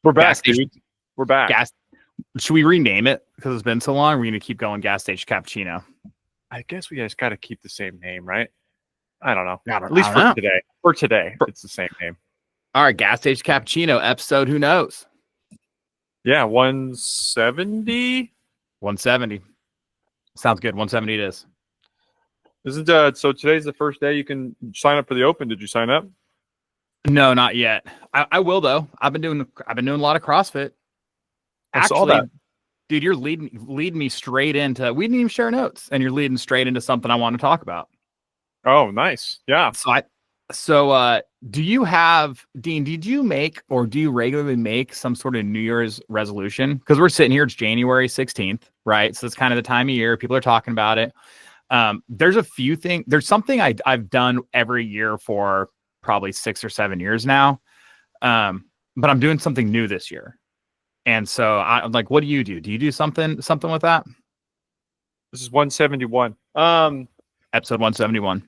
We're back, station, dude. We're back. Should we rename it because it's been so long? We're going to keep going gas station cappuccino. I guess we just got to keep the same name, right? I don't know. I At least don't know. today. For today, it's the same name. All right, gas station cappuccino episode. Who knows? Yeah, 170. 170. Sounds good. 170 it is. Isn't so today's the first day you can sign up for the Open. Did you sign up? No, not yet. I will though. I've been doing a lot of CrossFit. I saw that. Dude, you're leading me straight into. We didn't even share notes, and you're leading straight into something I want to talk about. Oh, nice. Yeah. So do you have, Dean? Did you make or do you regularly make some sort of New Year's resolution? Because we're sitting here, it's January 16th, right? So it's kind of the time of year people are talking about it. There's a few things. There's something I've done every year for probably 6 or 7 years now. But I'm doing something new this year. And so I'm like, what do you do? Do you do something with that? This is 171. Episode 171.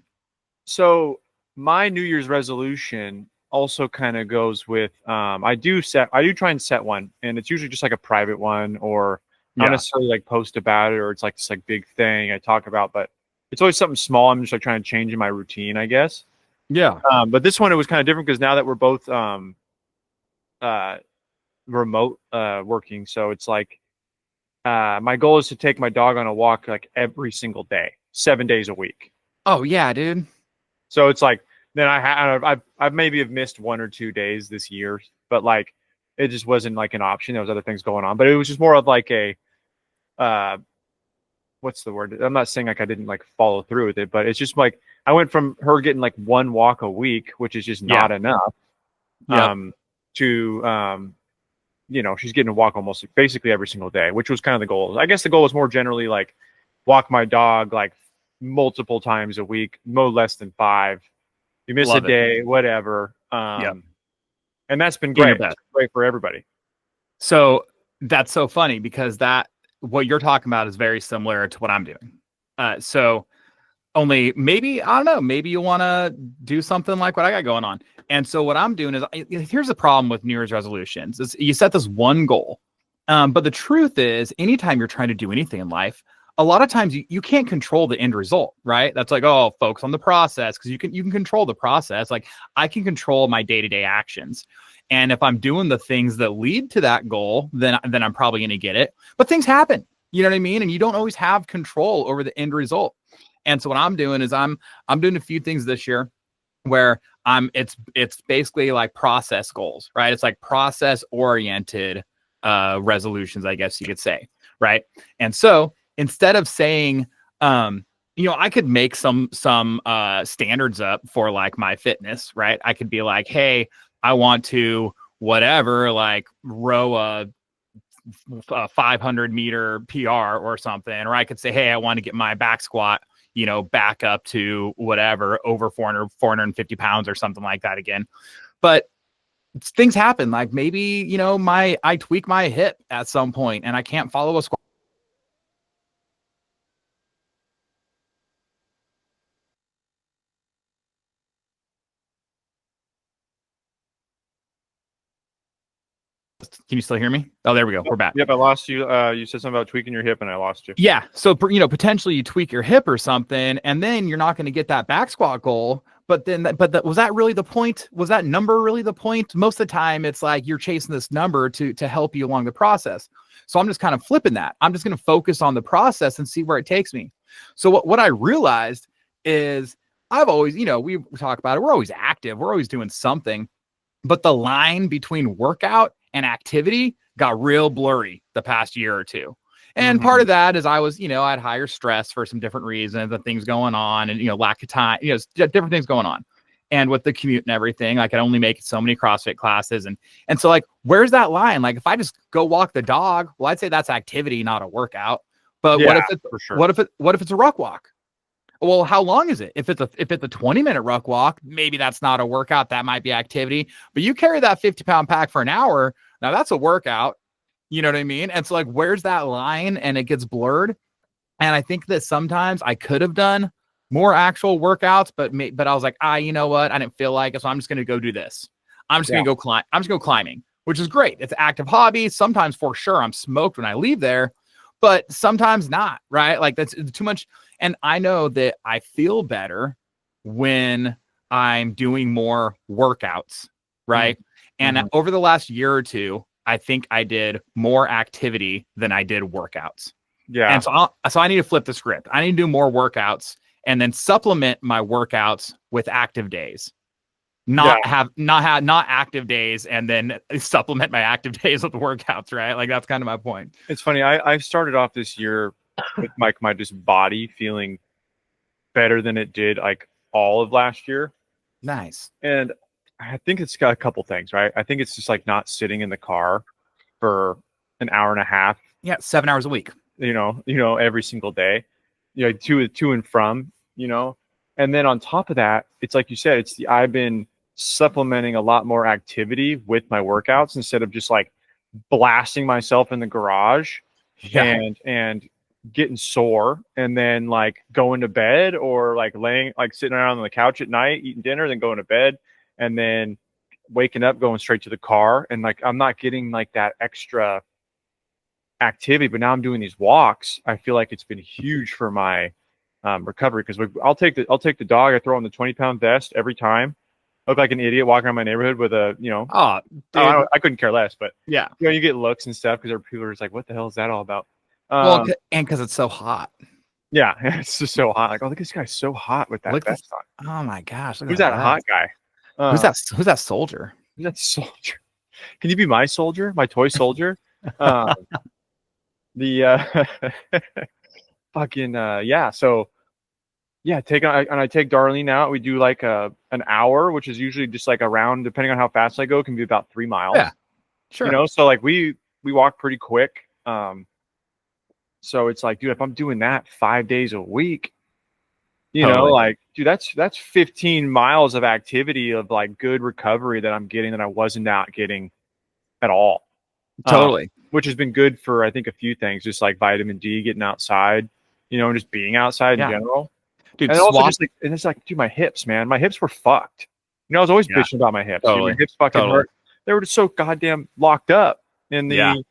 So my New Year's resolution also kind of goes with I do try and set one, and it's usually just like a private one, or not necessarily like post about it, or it's like this like big thing I talk about, but it's always something small. I'm just like trying to change in my routine, I guess. Yeah. But this one, it was kind of different because now that we're both remote working, so it's like my goal is to take my dog on a walk like every single day, 7 days a week. Oh yeah, dude. So it's like then I've maybe have missed 1 or 2 days this year, but like it just wasn't like an option. There was other things going on, but it was just more of like a what's the word? I'm not saying like I didn't like follow through with it, but it's just like I went from her getting like 1 walk a week, which is just not enough, to she's getting a walk almost basically every single day, which was kind of the goal. I guess the goal was more generally like walk my dog like multiple times a week, no less than 5. You miss a day, whatever. And that's been great. That's great for everybody. So that's so funny because what you're talking about is very similar to what I'm doing. So only maybe, I don't know, maybe you want to do something like what I got going on. And so what I'm doing is, here's the problem with New Year's resolutions is you set this one goal. But the truth is, anytime you're trying to do anything in life, a lot of times you can't control the end result, right? That's like, oh, focus on the process, because you can control the process. Like I can control my day-to-day actions. And if I'm doing the things that lead to that goal, then I'm probably going to get it. But things happen, you know what I mean? And you don't always have control over the end result. And so what I'm doing is I'm doing a few things this year where it's basically like process goals, right? It's like process oriented resolutions, I guess you could say, right? And so instead of saying, I could make some standards up for like my fitness, right? I could be like, hey, I want to whatever, like row a 500 meter PR or something. Or I could say, hey, I want to get my back squat, back up to whatever, over 450 pounds or something like that again. But things happen. Like maybe, I tweak my hip at some point and I can't follow a squat. Can you still hear me? Oh, there we go. We're back. Yep, I lost you. You said something about tweaking your hip, and I lost you. Yeah. So, potentially you tweak your hip or something, and then you're not going to get that back squat goal. But then, was that really the point? Was that number really the point? Most of the time, it's like you're chasing this number to help you along the process. So I'm just kind of flipping that. I'm just going to focus on the process and see where it takes me. So what I realized is I've always, we talk about it. We're always active. We're always doing something. But the line between workout and activity got real blurry the past year or two. And part of that is I was, I had higher stress for some different reasons and things going on and, lack of time, different things going on. And with the commute and everything, I could only make so many CrossFit classes. And so like, where's that line? Like if I just go walk the dog, well, I'd say that's activity, not a workout. But what if it's a ruck walk? Well, how long is it? If it's a 20-minute ruck walk, maybe that's not a workout. That might be activity. But you carry that 50-pound pack for an hour. Now that's a workout. You know what I mean? And so like, where's that line? And it gets blurred. And I think that sometimes I could have done more actual workouts, but I was like, you know what? I didn't feel like it. So I'm just going to go do this. I'm just going to go climb. I'm just going to go climbing. which is great. It's active hobby. Sometimes for sure I'm smoked when I leave there, but sometimes not, right? Like that's too much. And I know that I feel better when I'm doing more workouts, right? And over the last year or two, I think I did more activity than I did workouts. Yeah. And so I need to flip the script. I need to do more workouts and then supplement my workouts with active days. Not active days and then supplement my active days with workouts, right? Like that's kind of my point. It's funny. I started off this year with my just body feeling better than it did like all of last year. Nice. And I think it's got a couple things, right? I think it's just like not sitting in the car for an hour and a half. Yeah, 7 hours a week. Every single day, to and from, and then on top of that, it's like you said, I've been supplementing a lot more activity with my workouts instead of just like blasting myself in the garage and getting sore and then like going to bed or like sitting around on the couch at night, eating dinner, then going to bed and then waking up, going straight to the car. And like, I'm not getting like that extra activity, but now I'm doing these walks. I feel like it's been huge for my recovery because I'll take the dog. I throw on the 20-pound vest every time. I look like an idiot walking around my neighborhood with a I couldn't care less, but yeah, you get looks and stuff because people are just like, what the hell is that all about? Well, and because it's so hot. Yeah, it's just so hot. Like, oh, look, this guy's so hot with that vest on. Oh my gosh, who's that hot guy? Who's that soldier? Who's that soldier? Can you be my soldier, my toy soldier? So yeah, I take Darlene out. We do like an hour, which is usually just like around, depending on how fast I go, can be about 3 miles. Yeah, sure. So like we walk pretty quick. So it's like, dude, if I'm doing that 5 days a week, like, dude, that's 15 miles of activity of like good recovery that I'm getting that I wasn't not getting at all. Totally. Which has been good for, I think, a few things, just like vitamin D, getting outside, and just being outside in general. Dude, and also just like, and it's like, dude, my hips, man, my hips were fucked. I was always bitching about my hips. Totally. My hips fucking hurt. They were just so goddamn locked up in the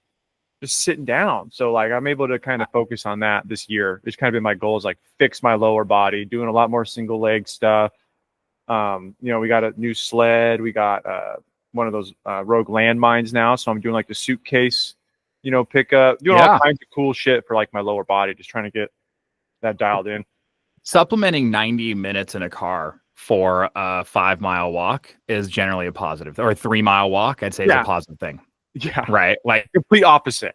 just sitting down. So like, I'm able to kind of focus on that this year. It's kind of been my goal, is like fix my lower body, doing a lot more single leg stuff. We got a new sled. We got one of those Rogue landmines now. So I'm doing like the suitcase, pickup, doing all kinds of cool shit for like my lower body, just trying to get that dialed in. Supplementing 90 minutes in a car for a 5 mile walk is generally a positive, or a 3 mile walk, I'd say is a positive thing. Yeah. Right. Like complete opposite.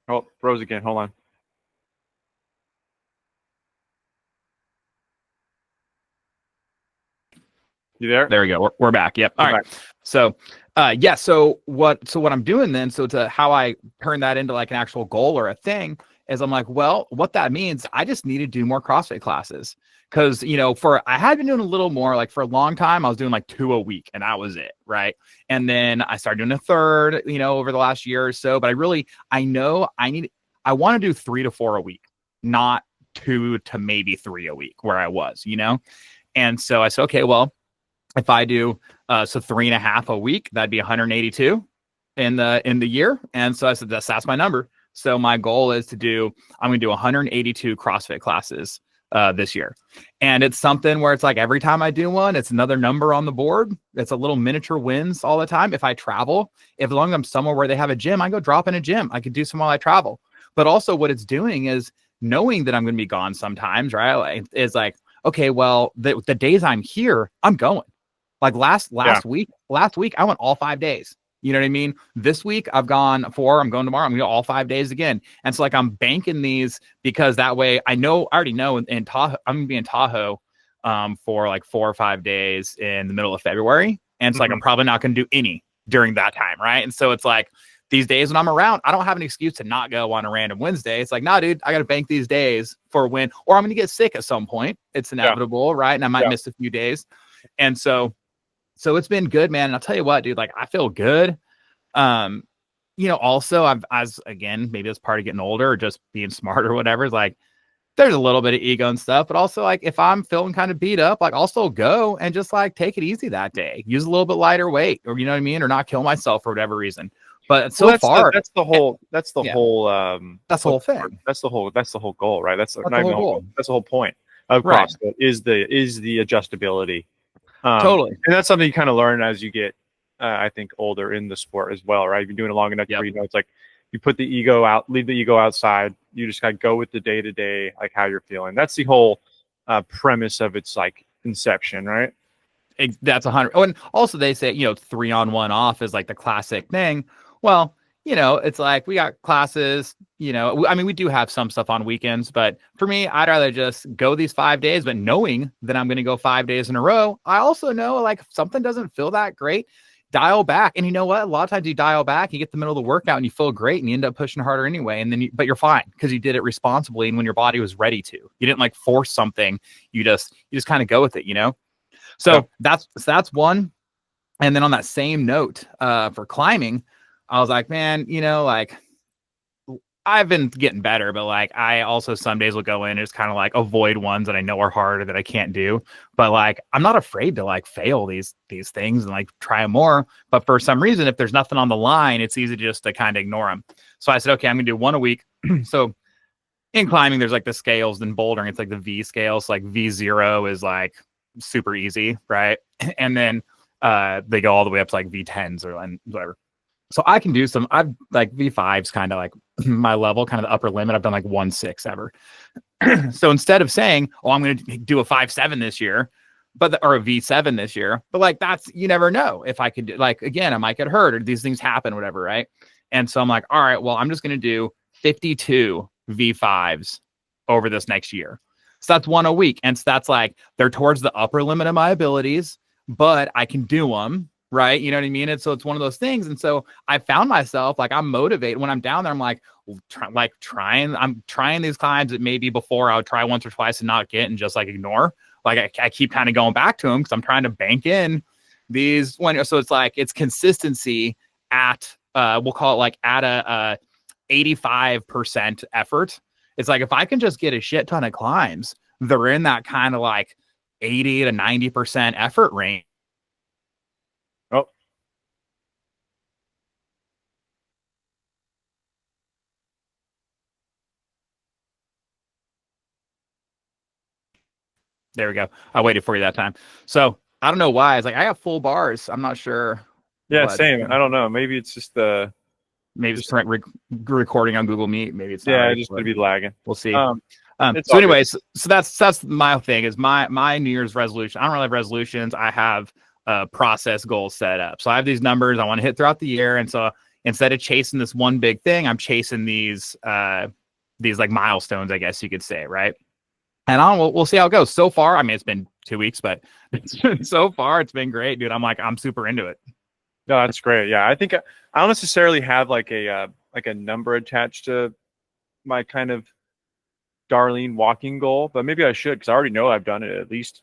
Oh, froze again. Hold on. You there? There we go. We're back. Yep. All right. Back. So, So what I'm doing then, so to how I turn that into like an actual goal or a thing is I'm like, well, what that means, I just need to do more CrossFit classes. Cause I had been doing a little more, like for a long time, I was doing like 2 a week and that was it. Right. And then I started doing a third, over the last year or so, but I want to do 3 to 4 a week, not 2 to maybe 3 a week where I was, And so I said, okay, well, if I do, 3.5 a week, that'd be 182 in the year. And so I said, that's my number. So my goal is I'm going to do 182 CrossFit classes this year. And it's something where it's like every time I do one, it's another number on the board. It's a little miniature wins all the time. If I travel, as long as I'm somewhere where they have a gym, I go drop in a gym. I could do some while I travel. But also what it's doing is knowing that I'm going to be gone sometimes, right? Is like, okay, well, the days I'm here, I'm going. Like last week, I went all 5 days. You know what I mean? This week I've gone 4, I'm going tomorrow. I'm going to go all 5 days again. And so like, I'm banking these because that way I already know in Tahoe, I'm going to be in Tahoe for like 4 or 5 days in the middle of February. And it's like, I'm probably not going to do any during that time. Right. And so it's like these days when I'm around, I don't have an excuse to not go on a random Wednesday. It's like, nah, dude, I got to bank these days for when, or I'm going to get sick at some point. It's inevitable. Right. And I might miss a few days. And so it's been good, man. And I'll tell you what, dude, like I feel good. Also maybe it's part of getting older or just being smart or whatever. It's like there's a little bit of ego and stuff, but also like if I'm feeling kind of beat up, like I'll still go and just like take it easy that day, use a little bit lighter weight, or you know what I mean, or not kill myself for whatever reason. But so far, that's the whole thing. That's the whole goal, right? That's the whole goal. That's the whole point of Right. CrossFit is the adjustability. Totally. And that's something you kind of learn as you get, I think, older in the sport as well, right? You've been doing it long enough where you know it's like you put the ego out, leave the ego outside. You just gotta go with the day to day, like how you're feeling. That's the whole premise of its like inception, right? That's 100. Oh, and also they say, 3-on-1 off is like the classic thing. Well, it's like we got classes, I mean, we do have some stuff on weekends, but for me, I'd rather just go these 5 days, but knowing that I'm going to go 5 days in a row, I also know like if something doesn't feel that great, dial back. And you know what? A lot of times you dial back, you get the middle of the workout and you feel great and you end up pushing harder anyway. And then, but you're fine because you did it responsibly. And when your body was ready to, you didn't like force something. You just kind of go with it, So that's one. And then on that same note, for climbing, I was like, man, like I've been getting better, but like I also some days will go in and just kind of like avoid ones that I know are harder that I can't do. But like I'm not afraid to like fail these things and like try them more. But for some reason, if there's nothing on the line, it's easy just to kind of ignore them. So I said, okay, I'm gonna do one a week. So in climbing, there's like the scales, and bouldering, it's like the V scale. So like V0 is like super easy, right? And then they go all the way up to like V10s or whatever. So I can do I've like V5's kind of like my level, kind of the upper limit. I've done like 1.6 ever. So instead of saying, oh, I'm going to do a 5.7 this year, or a V7 this year, but like you never know if I could do, like, again, I might get hurt or these things happen, whatever. Right. And so I'm like, all right, well, I'm just going to do 52 V5s over this next year. So that's one a week. And so that's like, they're towards the upper limit of my abilities, but I can do them. Right. You know what I mean? And so it's one of those things. And so I found myself like I'm motivated when I'm down there. I'm like, I'm trying these climbs that maybe before I would try once or twice and not get and just like ignore. Like I keep kind of going back to them because I'm trying to bank in these when. So it's like it's consistency at we'll call it like at a 85% effort. It's like if I can just get a shit ton of climbs, they're in that kind of like 80 to 90% effort range. Oh, there we go. I waited for you that time. So I don't know why. It's like I have full bars. I'm not sure. yeah, same. I don't know. Maybe it's just maybe it's recording on Google Meet. Maybe it's not. Yeah, just gonna be lagging. We'll see. So anyways, so that's my thing is my New Year's resolution. I don't really have resolutions. I have process goals set up. So I have these numbers I want to hit throughout the year. And so instead of chasing this one big thing, I'm chasing these like milestones, I guess you could say, right? And we'll see how it goes. So far, I mean, it's been 2 weeks, but so far it's been great, dude. I'm super into it. No, that's great. Yeah, I think I don't necessarily have like a number attached to my kind of Darlene walking goal, but maybe I should because I already know I've done it at least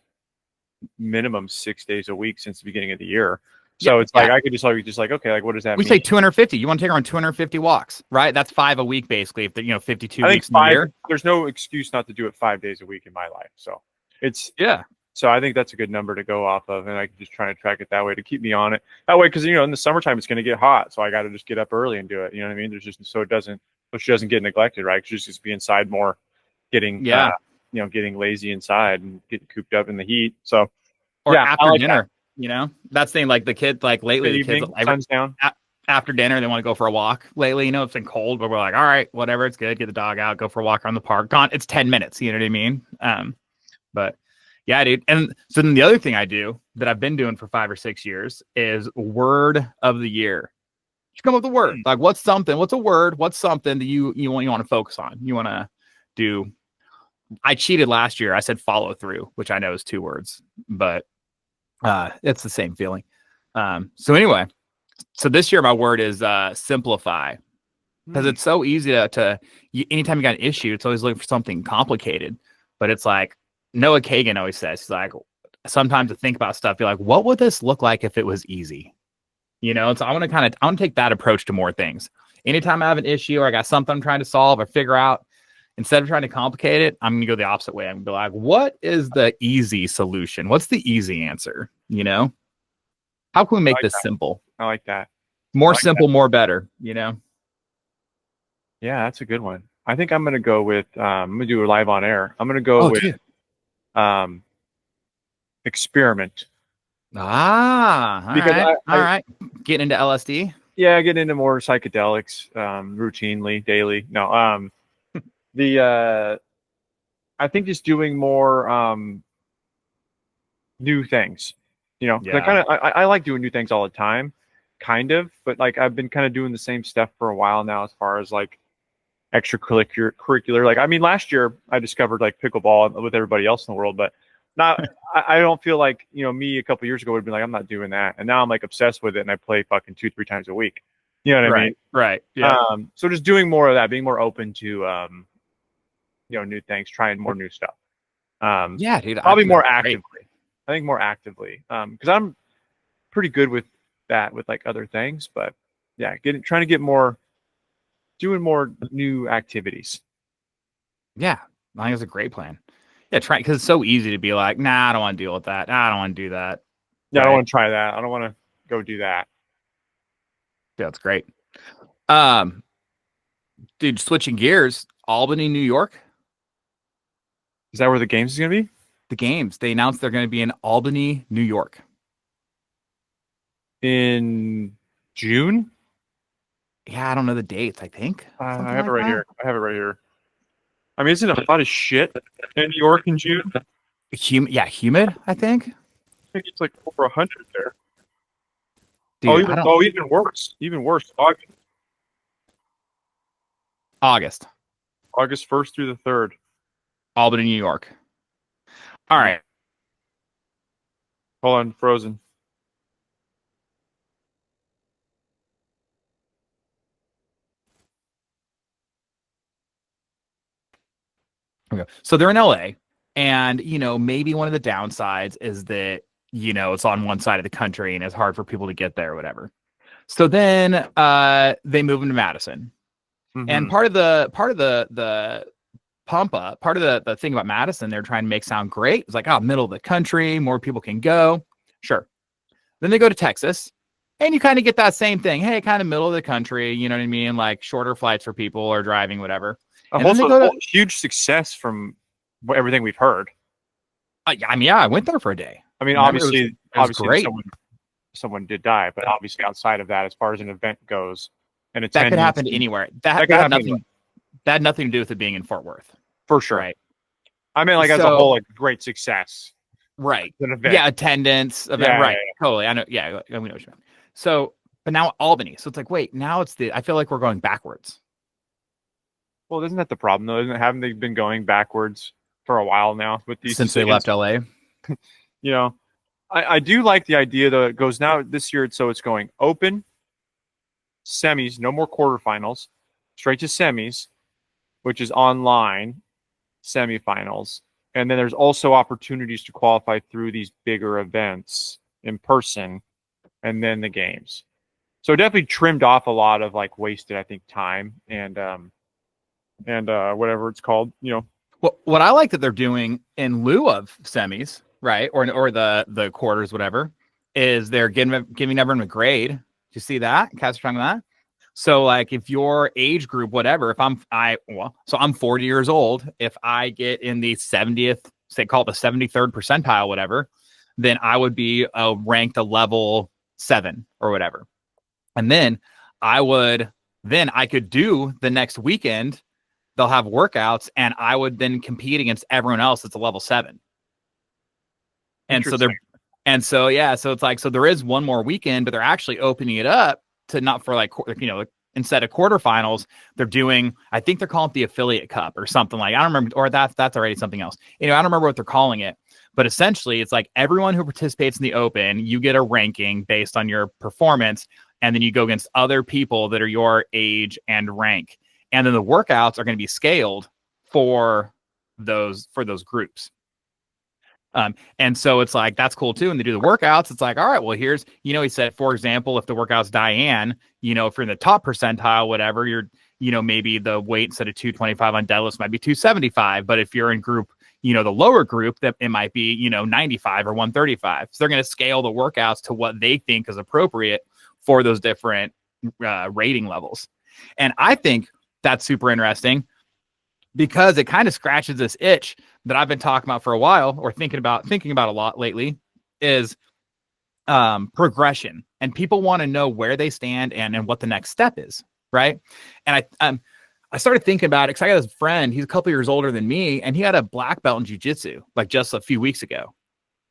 minimum 6 days a week since the beginning of the year. So it's like I could just like okay, like what does that mean? We say 250. You want to take her on 250 walks, right? That's 5 a week basically. If 52 weeks in the year. There's no excuse not to do it 5 days a week in my life. So it's yeah. So I think that's a good number to go off of, and I can just try to track it that way to keep me on it. That way, because in the summertime it's going to get hot, so I got to just get up early and do it. You know what I mean? There's just so she doesn't get neglected, right? She's just be inside more, getting getting lazy inside and getting cooped up in the heat. So or after dinner, that's the thing. Like the kid, like lately, the kids sun's down. After dinner, they want to go for a walk. Lately, it's been cold, but we're like, all right, whatever, it's good. Get the dog out, go for a walk around the park. Gone. It's 10 minutes. You know what I mean? But yeah, dude. And so then the other thing I do that I've been doing for 5 or 6 years is word of the year. Just come up with a word. Like what's a word? What's something that you want to focus on? You want to do. I cheated last year. I said follow through, which I know is 2 words, but it's the same feeling. So anyway, so this year my word is simplify, because it's so easy to anytime you got an issue, it's always looking for something complicated. But it's like Noah Kagan always says, he's like, sometimes to think about stuff, be like, what would this look like if it was easy? So I want to take that approach to more things. Anytime I have an issue or I got something I'm trying to solve or figure out, Instead of trying to complicate it, I'm gonna go the opposite way. I'm gonna be like, what is the easy solution? What's the easy answer? You know, how can we make this simple? I like that. More simple, more better. You know. Yeah, that's a good one. I think I'm gonna go with I'm gonna do a live on air. I'm gonna go with experiment. Because all right. Getting into LSD. Yeah, getting into more psychedelics routinely, daily. No, I think just doing more new things. You know, Yeah. I like doing new things all the time, kind of, but like I've been kind of doing the same stuff for a while now as far as like extracurricular. Like, I mean, last year I discovered like pickleball with everybody else in the world, but not, I don't feel like, you know, me a couple years ago would have been like, I'm not doing that. And now I'm like obsessed with it and I play fucking 2-3 times a week. You know what I mean? Right. Yeah. So just doing more of that, being more open to, you know, new things, trying more new stuff. Yeah, dude. Probably more actively. I think more actively. Because I'm pretty good with that with like other things, but yeah, trying to get more, doing more new activities. Yeah, I think it's a great plan. Yeah, try because it's so easy to be like, nah, I don't want to deal with that. Nah, I don't want to do that. Yeah, I don't want to try that. I don't want to go do that. Yeah, that's great. Dude, switching gears, Albany, New York. Is that where the games is gonna be? The games. They announced they're going to be in Albany, New York. In June? Yeah, I don't know the dates, I think. I have it right here. I have it right here. I mean, isn't it a lot of shit in New York in June? Humid, I think. I think it's like over 100 there. Dude, even worse. Even worse. August. August 1st through the 3rd. Albany, New York. All right. Hold on, frozen. Okay. So they're in LA, and you know, maybe one of the downsides is that, you know, it's on one side of the country and it's hard for people to get there or whatever. So then they move them to Madison. Mm-hmm. And part of the pump up, part of the thing about Madison, they're trying to make sound great. It's like, oh, middle of the country, more people can go. Sure. Then they go to Texas, and you kind of get that same thing. Hey, kind of middle of the country, you know what I mean? Like shorter flights for people or driving, whatever. And also, a huge success from everything we've heard. I mean, I went there for a day. I mean, obviously, great. Someone did die, but obviously outside of that, as far as an event goes, and that could happen anywhere. That had nothing. That had nothing to do with it being in Fort Worth, for sure. Right. I mean, like as a whole, like great success. Right. Yeah, attendance. Event, right. Yeah. Totally. I know. Yeah, we know what you mean. So, but now Albany. So it's like, wait, now I feel like we're going backwards. Well, isn't that the problem though? Haven't they been going backwards for a while now with these since they left LA? You know, I do like the idea though. It goes now this year, so it's going open, semis, no more quarterfinals, straight to semis, which is online, semifinals, and then there's also opportunities to qualify through these bigger events in person, and then the games. So definitely trimmed off a lot of like wasted, I think, time and whatever it's called, you know. Well, what I like that they're doing in lieu of semis, right, or the quarters, whatever, is they're giving everyone a grade. Do you see that? Cats are trying that. So like if your age group, whatever, if I'm 40 years old, if I get in the 70th, say call it the 73rd percentile, whatever, then I would be ranked a level 7 or whatever. And then I could do the next weekend. They'll have workouts, and I would then compete against everyone else that's a level 7. And so so it's like, so there is one more weekend, but they're actually opening it up to not for like, you know, instead of quarterfinals, they're doing, I think they're calling it the Affiliate Cup or something like, I don't remember, or that's already something else. You know, I don't remember what they're calling it, but essentially it's like everyone who participates in the open, you get a ranking based on your performance, and then you go against other people that are your age and rank. And then the workouts are going to be scaled for those groups. And so it's like, that's cool too. And they do the workouts. It's like, all right, well, here's, you know, he said, for example, if the workout's Diane, you know, if you're in the top percentile, whatever, maybe the weight instead of 225 on deadlifts might be 275. But if you're in group, the lower group, that it might be, 95 or 135. So they're going to scale the workouts to what they think is appropriate for those different rating levels. And I think that's super interesting because it kind of scratches this itch that I've been talking about for a while, or thinking about a lot lately, is progression. And people want to know where they stand and what the next step is, right? And I started thinking about it because I got this friend, he's a couple years older than me, and he had a black belt in jiu-jitsu like just a few weeks ago.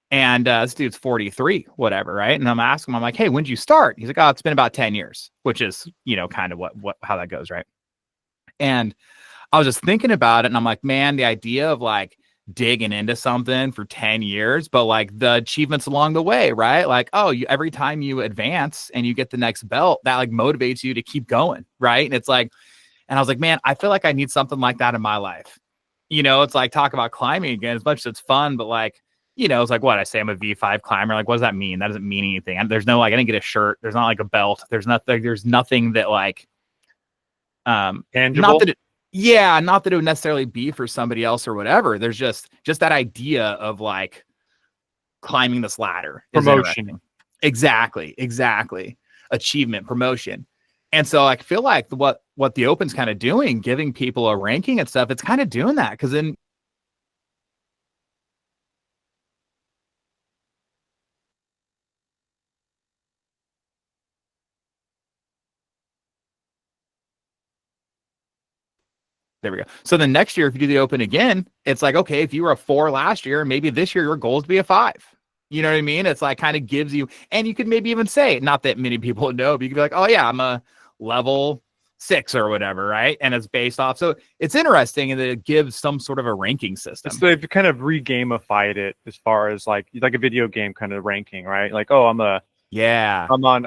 And this dude's 43, whatever, right? And I'm asking him, I'm like, hey, when did you start? He's like, oh, it's been about 10 years, which is, kind of how that goes, right? And I was just thinking about it, and I'm like, man, the idea of like digging into something for 10 years, but like the achievements along the way, right? Like, oh, every time you advance and you get the next belt, that like motivates you to keep going, right? And it's like, and I was like, man, I feel like I need something like that in my life. It's like, talk about climbing again, as much as it's fun, but like, it's like, what I say, I'm a V5 climber. Like, what does that mean? That doesn't mean anything. And there's no, like, I didn't get a shirt. There's not like a belt. There's nothing that like, tangible. Not that it would necessarily be for somebody else or whatever. There's just that idea of like climbing this ladder. Promotion. Exactly. Achievement, promotion. And so I feel like what the Open's kind of doing, giving people a ranking and stuff, it's kind of doing that. Cause then there we go. So the next year, if you do the Open again, it's like, okay, if you were a 4 last year, maybe this year your goal is to be a 5. You know what I mean? It's like kind of gives you, and you could maybe even say, not that many people know, but you could be like, oh yeah, I'm a level 6 or whatever, right? And it's based off. So it's interesting in that it gives some sort of a ranking system. So they've kind of re-gamified it as far as like a video game kind of ranking, right? Like, oh, I'm on,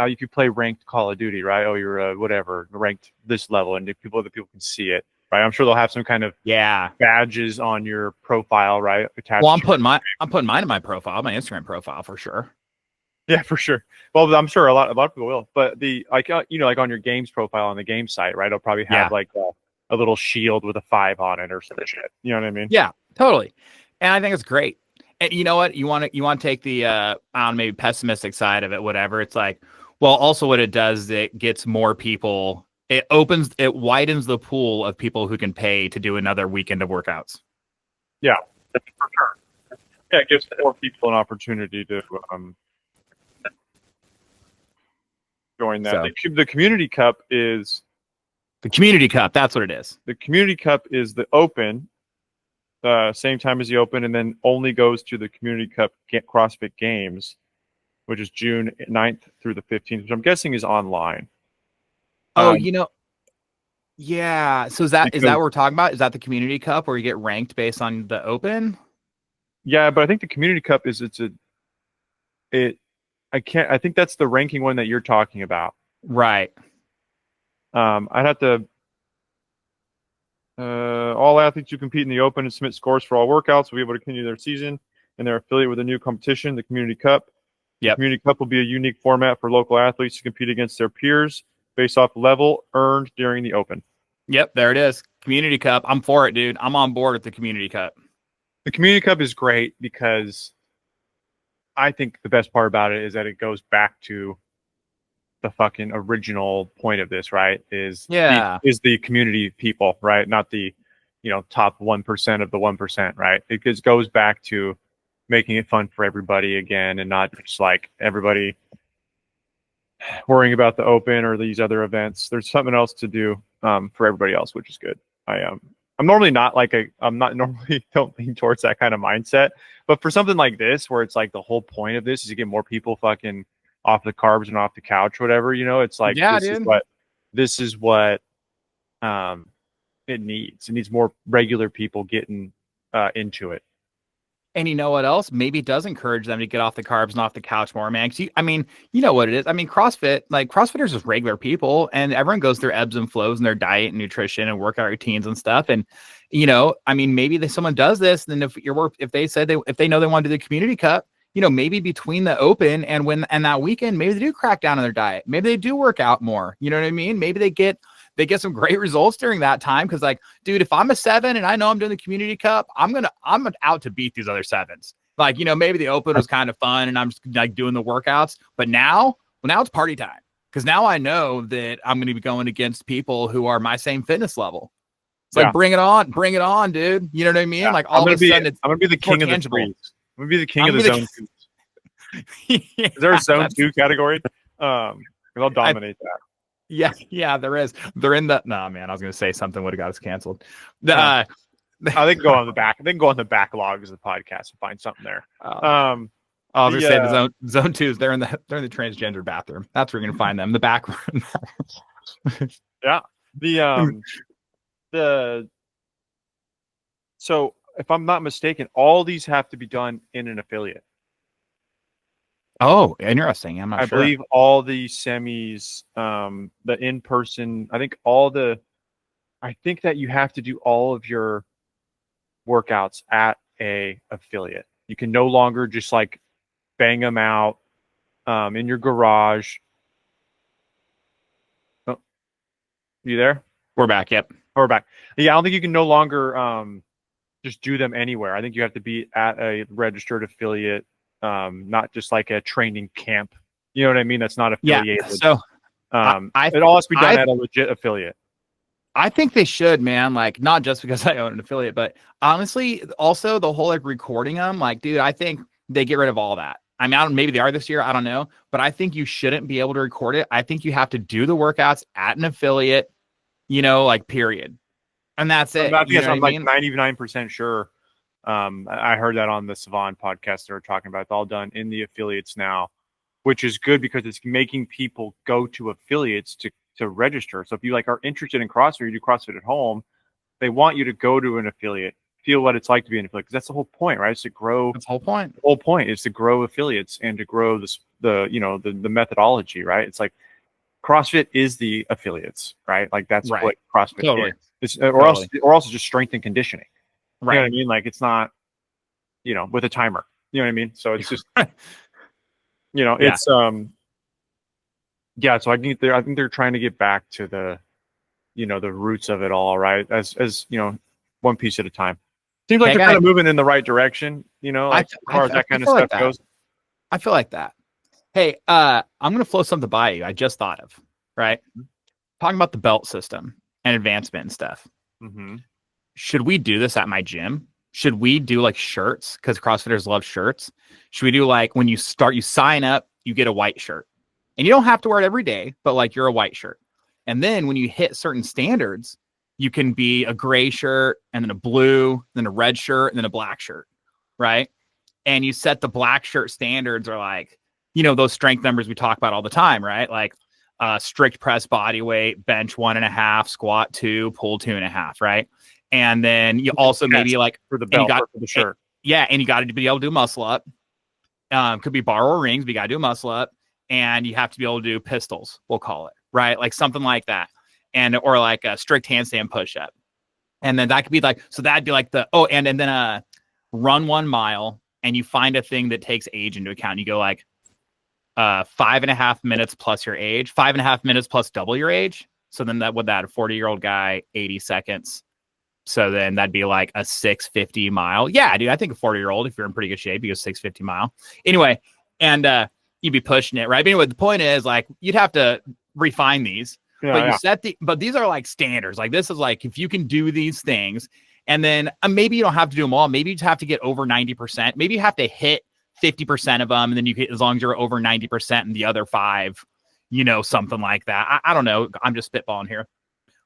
if you play ranked Call of Duty, right? Oh, you're whatever, ranked this level, and other people can see it. Right, I'm sure they'll have some kind of badges on your profile, right? Well, I'm putting mine in my profile, my Instagram profile for sure. Yeah, for sure. Well, I'm sure a lot of people will. But the like on your games profile on the game site, right? It'll probably have like a little shield with a 5 on it or some shit. You know what I mean? Yeah, totally. And I think it's great. And you know what? You want to take the maybe pessimistic side of it, whatever. It's like, well, also what it does is it gets more people. It widens the pool of people who can pay to do another weekend of workouts. Yeah, for sure. Yeah, it gives more people an opportunity to join that. So, the Community Cup is... The Community Cup, that's what it is. The Community Cup is the Open, same time as the Open, and then only goes to the Community Cup CrossFit Games, which is June 9th through the 15th, which I'm guessing is online. Oh, yeah. So is that what we're talking about? Is that the Community Cup where you get ranked based on the Open? Yeah, but I think the Community Cup I think that's the ranking one that you're talking about. Right. I'd have to. All athletes who compete in the Open and submit scores for all workouts will be able to continue their season and they're affiliated with a new competition, the Community Cup. Yeah. Community Cup will be a unique format for local athletes to compete against their peers based off level earned during the Open. Yep, there it is. Community Cup. I'm for it, dude. I'm on board with the Community Cup. The Community Cup is great because I think the best part about it is that it goes back to the fucking original point of this, right? Is the community people, right? Not the, top 1% of the 1%, right? It just goes back to making it fun for everybody again and not just like everybody worrying about the Open or these other events. There's something else to do for everybody else, which is good. I'm normally don't lean towards that kind of mindset, but for something like this, where it's like the whole point of this is to get more people fucking off the carbs and off the couch, whatever, it's like, this is what it needs. It needs more regular people getting into it. And you know what else? Maybe it does encourage them to get off the carbs and off the couch more, man. You know what it is. I mean, CrossFitters is regular people, and everyone goes through ebbs and flows in their diet and nutrition and workout routines and stuff. And maybe someone does this, and if they know they want to do the Community Cup, maybe between the Open and that weekend, maybe they do crack down on their diet. Maybe they do work out more. You know what I mean? Maybe they get they get some great results during that time. Cause like, dude, if I'm a 7 and I know I'm doing the community cup, I'm out to beat these other 7s. Like, maybe the open was kind of fun and I'm just like doing the workouts, but now it's party time. Cause now I know that I'm going to be going against people who are my same fitness level. It's like, bring it on, dude. You know what I mean? Yeah. Like all of a sudden I'm going to be the king of the threes. I'm going to be the king of the zone 2. Is there a zone 2 category? Because I'll dominate that. Yeah, there is. They're in the. No, man, I was going to say something would have got us canceled. They can go on the back. They can go on the backlogs of the podcast and find something there. I was going to say the zone 2s. They're in the transgender bathroom. That's where you're going to find them. The back room. Yeah. So if I'm not mistaken, all these have to be done in an affiliate. Oh, interesting. I'm not sure. I believe all the semis, the in-person, I think that you have to do all of your workouts at a affiliate. You can no longer just like bang them out in your garage. Oh, you there? We're back. Yep. We're back. Yeah, I don't think you can no longer just do them anywhere. I think you have to be at a registered affiliate. Not just like a training camp. You know what I mean? That's not affiliated. Yeah. So it all has to be done at a legit affiliate. I think they should, man. Like, not just because I own an affiliate, but honestly, also the whole like recording them. Like, dude, I think they get rid of all that. I mean, maybe they are this year. I don't know, but I think you shouldn't be able to record it. I think you have to do the workouts at an affiliate. Like period, and that's it. I'm like 99% sure. I heard that on the Savon podcast. They were talking about it's all done in the affiliates now, which is good because it's making people go to affiliates to register. So if you like are interested in CrossFit, or you do CrossFit at home, they want you to go to an affiliate, feel what it's like to be an affiliate. Because that's the whole point, right? It's to grow. That's the whole point. The whole point is to grow affiliates and to grow the methodology, right? It's like CrossFit is the affiliates, right? Like that's right. what CrossFit is. Or else just strength and conditioning. Right. You know what I mean? Like it's not, with a timer. You know what I mean? So it's just, it's So I think they're trying to get back to the, the roots of it all, right? As one piece at a time. Seems like they're kind of moving in the right direction. As far as that kind of stuff goes. I feel like that. Hey, I'm gonna flow something by you. I just thought of right. Talking about the belt system and advancement and stuff. Mm-hmm. Should we do this at my gym? Should we do like shirts? Because CrossFitters love shirts. Should we do like when you sign up, you get a white shirt, and you don't have to wear it every day, but like you're a white shirt. And then when you hit certain standards, you can be a gray shirt and then a blue, then a red shirt, and then a black shirt, right? And you set the black shirt standards are like, those strength numbers we talk about all the time, right? Like strict press body weight, bench 1.5, squat 2, pull 2.5, right? And then you also maybe like for the belt or for the shirt. And you got to be able to do muscle up. Could be bar or rings, but you got to do muscle up. And you have to be able to do pistols, we'll call it, right? Like something like that. Or like a strict handstand push-up. And then that could be like, so that'd be like and then run 1 mile and you find a thing that takes age into account. You go like 5.5 minutes plus your age, 5.5 minutes plus double your age. So then a 40-year-old guy, 80 seconds. So then that'd be like a 650 mile. Yeah, dude, I think a 40-year-old, if you're in pretty good shape, you go 650 mile. Anyway, and you'd be pushing it, right? But anyway, the point is like, you'd have to refine these. But these are like standards. Like this is like, if you can do these things and then maybe you don't have to do them all. Maybe you just have to get over 90%. Maybe you have to hit 50% of them. And then you get, as long as you're over 90% and the other 5, something like that. I don't know. I'm just spitballing here,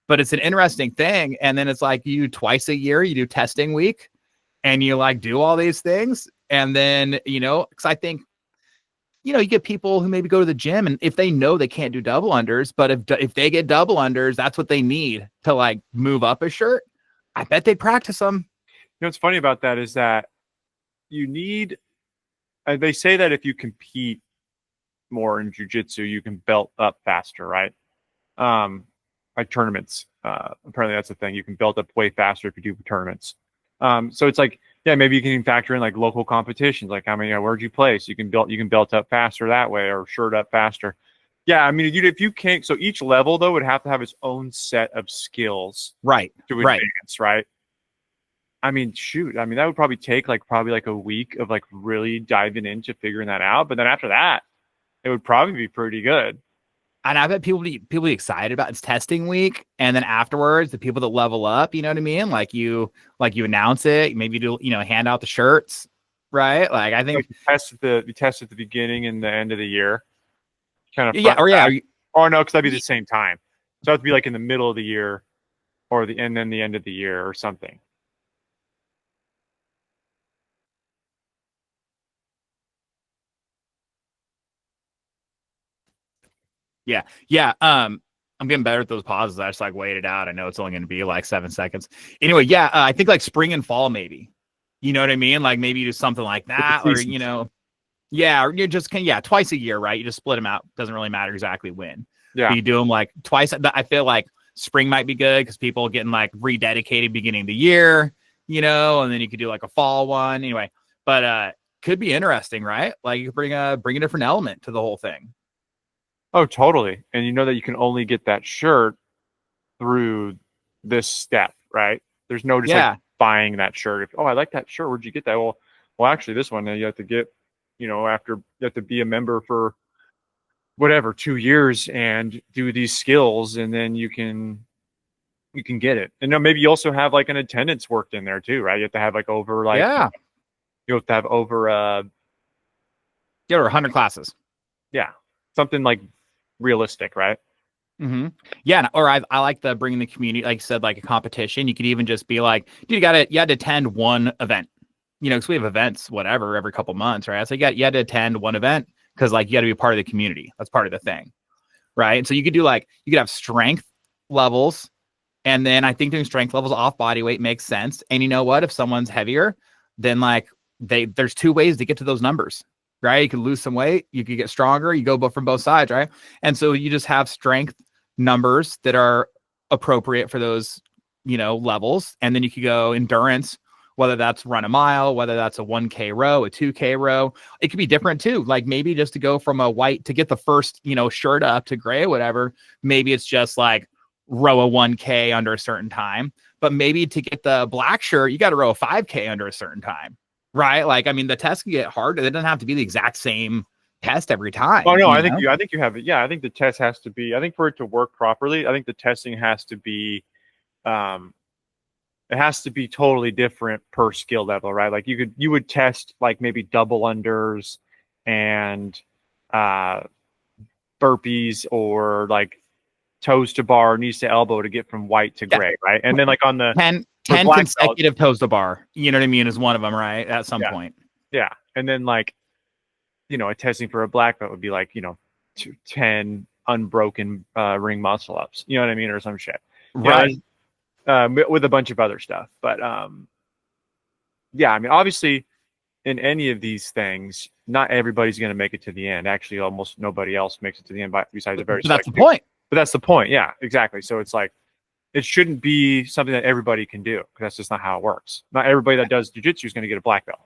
but it's an interesting thing. And then it's like you twice a year, you do testing week and you like do all these things. And then, cause I think, you get people who maybe go to the gym and if they know they can't do double unders, but if they get double unders, that's what they need to like move up a shirt. I bet they'd practice them. What's funny about that is that you need, they say that if you compete more in jiu-jitsu, you can belt up faster, right? Like tournaments. Apparently that's the thing. You can belt up way faster if you do tournaments. So it's like, yeah, maybe you can factor in like local competitions, like how many, where'd you place? You can belt up faster that way or shirt up faster. Yeah, I mean, if you can't, so each level though would have to have its own set of skills Right. to Right. advance, right? I mean, shoot, I mean that would probably take probably like a week of like really diving into figuring that out. But then after that, it would probably be pretty good. And I bet people be excited about it's testing week, and then afterwards, the people that level up, you know what I mean? Like you announce it, maybe do hand out the shirts, right? Like I Like think you test at the beginning and the end of the year, kind of yeah, front or and yeah, back. Or no, because that'd be the same time. So it'd be like in the middle of the year, or and then the end of the year, or something. yeah, yeah. I'm getting better at those pauses. I just like wait it out. I know it's only going to be like 7 seconds. Anyway, yeah, I think like spring and fall maybe. You know what I mean? Like maybe you do something like With the that, or seasons. yeah, or you just can twice a year, right? You just split them out. Doesn't really matter exactly when, but Yeah. you do them like twice. I feel like spring might be good because people are getting like rededicated beginning of the year, and then you could do like a fall one anyway. But could be interesting, right? Like you could bring a different element to the whole thing. Oh, totally. And you know that you can only get that shirt through this step, right? There's no just like Yeah, buying that shirt. If, oh, I like that shirt. Where'd you get that? Well, actually, this one you have to get, after you have to be a member for whatever 2 years and do these skills, and then you can get it. And then maybe you also have like an attendance worked in there too, right? You have to have like over yeah, you have to have over yeah, or 100 classes. yeah, something like realistic, right? Mm-hmm. Yeah, or I like the bringing the community, like you said, like a competition. You could even just be like, dude, you had to attend one event, because we have events, whatever, every couple months, right? So you had to attend one event because like you got to be a part of the community. That's part of the thing, right? And so you could have strength levels, and then I think doing strength levels off body weight makes sense. And you know what? If someone's heavier, then like there's two ways to get to those numbers, right? You could lose some weight, you could get stronger, you go from both sides, right? And so you just have strength numbers that are appropriate for those, levels. And then you could go endurance, whether that's run a mile, whether that's a 1K row, a 2K row. It could be different too. Like maybe just to go from a white to get the first, shirt up to gray, whatever. Maybe it's just like row a 1K under a certain time. But maybe to get the black shirt, you got to row a 5K under a certain time, right? Like, I mean, the test can get harder. It doesn't have to be the exact same test every Oh time. no, I think you have it. Yeah, I think the test has to be. I think for it to work properly, I think the testing has to be, um, it has to be totally different per skill level, right? Like you would test like maybe double unders and uh, burpees, or like toes to bar, knees to elbow to get from white to Yeah. gray, right? And then like on the 10 for 10 black belt, consecutive toes to bar, you know what I mean, is one of them, right? At some yeah, point. yeah, and then like a testing for a black belt would be like 10 unbroken ring muscle ups, you know what I mean, or some shit, Right. with a bunch of other stuff. But yeah, I mean, obviously, in any of these things, not everybody's going to make it to the end. Actually, almost nobody else makes it to the end, besides a very But that's select the few. point. But that's the point. Yeah, exactly. So it's like it shouldn't be something that everybody can do, because that's just not how it works. Not everybody that does jujitsu is going to get a black belt.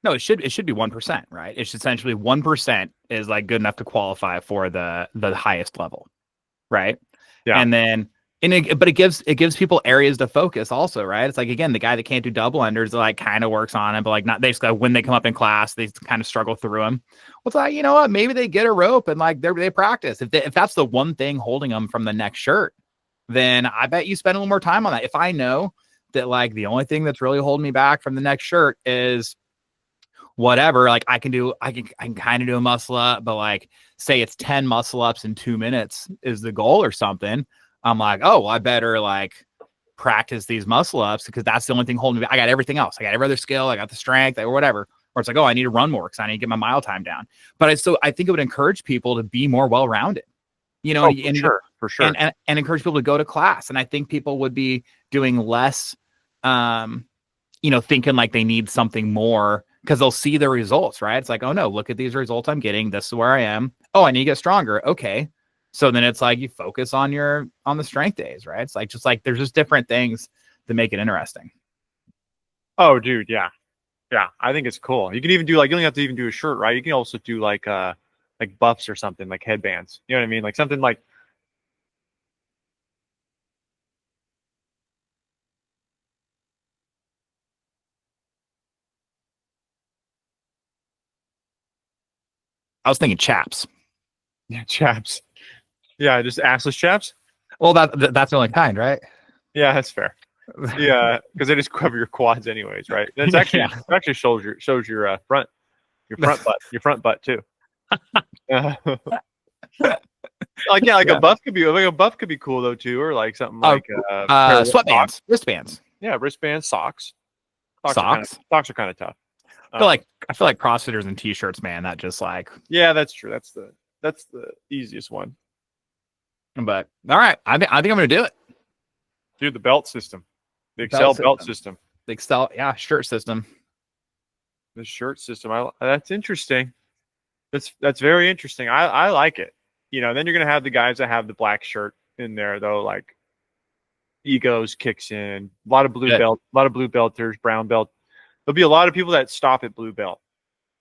No, it should be 1%, right? It's essentially 1% is like good enough to qualify for the highest level, right? Yeah. And then but it gives people areas to focus also, right? It's like again, the guy that can't do double unders like kind of works on it, but like not they just when they come up in class, they kind of struggle through them. Well, it's like, you know what? Maybe they get a rope and like they practice. If that's the one thing holding them from the next shirt, then I bet you spend a little more time on that. If I know that like the only thing that's really holding me back from the next shirt is whatever, like I can kind of do a muscle up, but like say it's 10 muscle ups in 2 minutes is the goal or something. I'm like, oh, well, I better like practice these muscle ups because that's the only thing holding me back. I got everything else. I got every other skill. I got the strength or whatever. Or it's like, oh, I need to run more because I need to get my mile time down. But I think it would encourage people to be more well-rounded, Oh, for sure. and encourage people to go to class. And I think people would be doing less, thinking like they need something more because they'll see the results, right? It's like, oh no, look at these results I'm getting. This is where I am. Oh, I need to get stronger. Okay. So then it's like you focus on the strength days, right? It's like just like there's just different things to make it interesting. Oh, dude, yeah. Yeah, I think it's cool. You can even do like, you don't have to even do a shirt, right? You can also do like like buffs or something, like headbands. You know what I mean? Like something like. I was thinking chaps. Yeah, chaps. Yeah, just assless chaps. Well, that's the only kind, right? Yeah, that's fair. Yeah, because they just cover your quads anyways, right? It's actually Yeah. it actually shows your front butt too. Like yeah, like Yeah. a buff could be cool though too, or like something like Sweatbands, wristbands, yeah, wristbands, socks. socks. Socks are kind of tough. I feel like CrossFitters and t-shirts, man. That just like Yeah, that's true. That's the easiest one. But all right, I think I'm gonna do it. Dude, the belt system, the Excel belt system, the Excel shirt system. the shirt system. That's interesting. That's very interesting. I like it. You know, then you're gonna have the guys that have the black shirt in there though, like egos kicks in. A lot of blue belters, brown belt. There'll be a lot of people that stop at blue belt,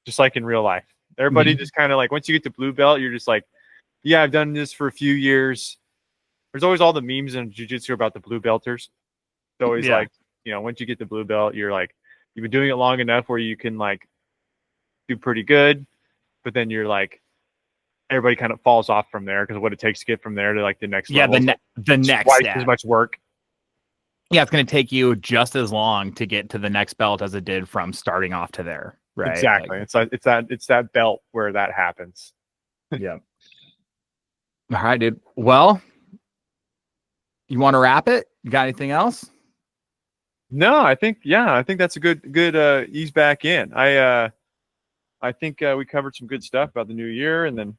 just like in real life. Everybody just kind of like once you get to blue belt, you're just like, yeah, I've done this for a few years. There's always all the memes in jiu-jitsu about the blue belters. It's always like, you know, once you get the blue belt, you're like, you've been doing it long enough where you can like do pretty good, but then you're like, everybody kind of falls off from there because what it takes to get from there to like the next level. The next twice step. as much work. Yeah, it's going to take you just as long to get to the next belt as it did from starting off to there. Right. Exactly. Like, it's that belt where that happens. Yeah. All right, dude. Well, you want to wrap it? You got anything else? No, I think that's a good ease back in. I think we covered some good stuff about the new year, and then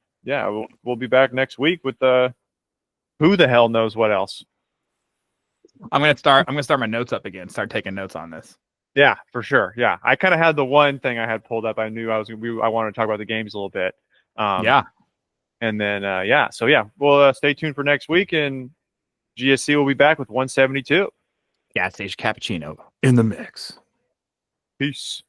we'll be back next week with who the hell knows what else. I'm gonna start my notes up again. Start taking notes on this. Yeah, for sure. Yeah, I kind of had the one thing I had pulled up. I knew I wanted to talk about the games a little bit. And then we'll stay tuned for next week, and GSC will be back with 172. Gas station cappuccino in the mix. Peace.